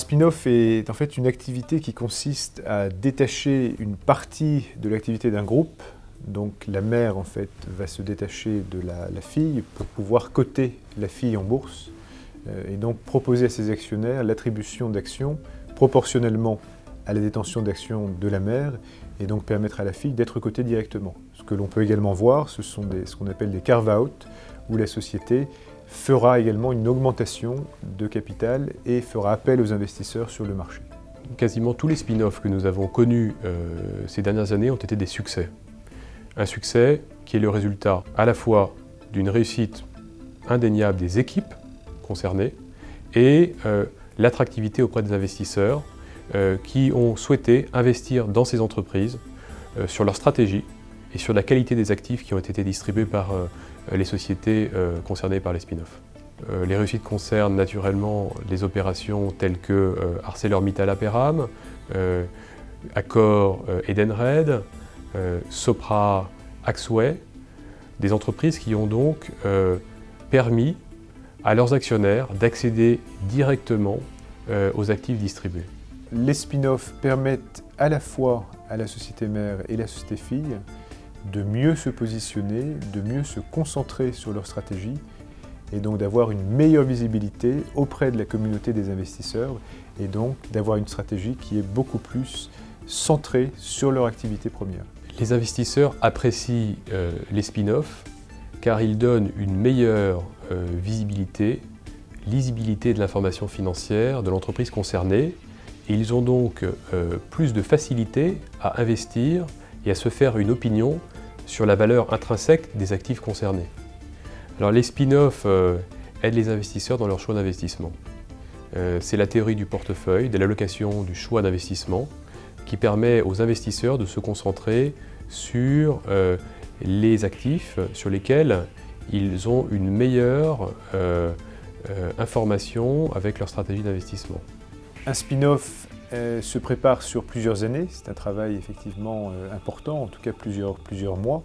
spin-off est en fait une activité qui consiste à détacher une partie de l'activité d'un groupe. Donc la mère en fait va se détacher de la fille pour pouvoir coter la fille en bourse et donc proposer à ses actionnaires l'attribution d'actions proportionnellement à la détention d'actions de la mère et donc permettre à la fille d'être cotée directement. Ce que l'on peut également voir, ce sont ce qu'on appelle des carve-out où la société fera également une augmentation de capital et fera appel aux investisseurs sur le marché. Quasiment tous les spin-offs que nous avons connus ces dernières années ont été des succès. Un succès qui est le résultat à la fois d'une réussite indéniable des équipes concernées et l'attractivité auprès des investisseurs qui ont souhaité investir dans ces entreprises sur leur stratégie et sur la qualité des actifs qui ont été distribués par les sociétés concernées par les spin-offs. Les réussites concernent naturellement les opérations telles que ArcelorMittal Aperam, Accor Edenred, Sopra Axway, des entreprises qui ont donc permis à leurs actionnaires d'accéder directement aux actifs distribués. Les spin-offs permettent à la fois à la société mère et la société fille de mieux se positionner, de mieux se concentrer sur leur stratégie et donc d'avoir une meilleure visibilité auprès de la communauté des investisseurs et donc d'avoir une stratégie qui est beaucoup plus centrée sur leur activité première. Les investisseurs apprécient les spin-offs car ils donnent une meilleure visibilité, lisibilité de l'information financière de l'entreprise concernée et ils ont donc plus de facilité à investir et à se faire une opinion sur la valeur intrinsèque des actifs concernés. Alors les spin-offs aident les investisseurs dans leur choix d'investissement. C'est la théorie du portefeuille, de l'allocation du choix d'investissement qui permet aux investisseurs de se concentrer sur les actifs sur lesquels ils ont une meilleure information avec leur stratégie d'investissement. Un spin-off se prépare sur plusieurs années, c'est un travail effectivement important, en tout cas plusieurs mois.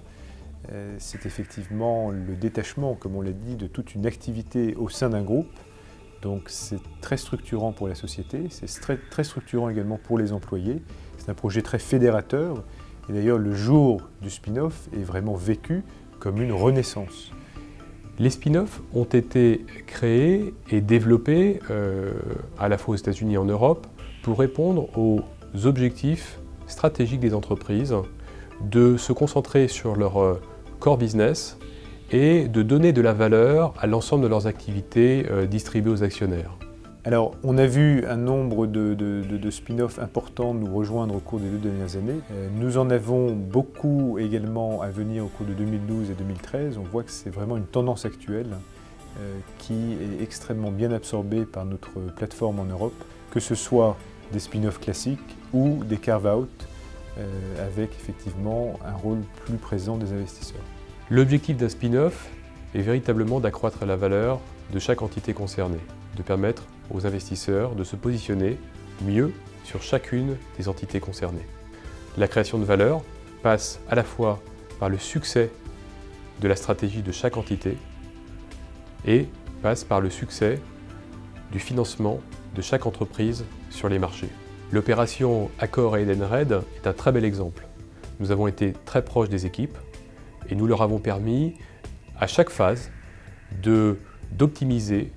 C'est effectivement le détachement, comme on l'a dit, de toute une activité au sein d'un groupe. Donc c'est très structurant pour la société, c'est très structurant également pour les employés. C'est un projet très fédérateur et d'ailleurs le jour du spin-off est vraiment vécu comme une renaissance. Les spin-offs ont été créés et développés à la fois aux États-Unis et en Europe pour répondre aux objectifs stratégiques des entreprises, de se concentrer sur leur core business et de donner de la valeur à l'ensemble de leurs activités distribuées aux actionnaires. Alors, on a vu un nombre de spin-offs importants nous rejoindre au cours des 2 dernières années. Nous en avons beaucoup également à venir au cours de 2012 et 2013. On voit que c'est vraiment une tendance actuelle qui est extrêmement bien absorbée par notre plateforme en Europe, que ce soit des spin-offs classiques ou des carve-out avec effectivement un rôle plus présent des investisseurs. L'objectif d'un spin-off est véritablement d'accroître la valeur de chaque entité concernée, de permettre aux investisseurs de se positionner mieux sur chacune des entités concernées. La création de valeur passe à la fois par le succès de la stratégie de chaque entité et passe par le succès du financement de chaque entreprise sur les marchés. L'opération Accor et Edenred est un très bel exemple. Nous avons été très proches des équipes et nous leur avons permis à chaque phase d'optimiser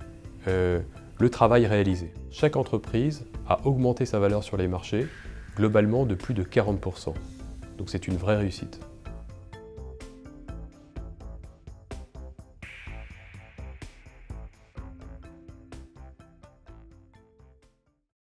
le travail réalisé. Chaque entreprise a augmenté sa valeur sur les marchés, globalement de plus de 40%. Donc c'est une vraie réussite.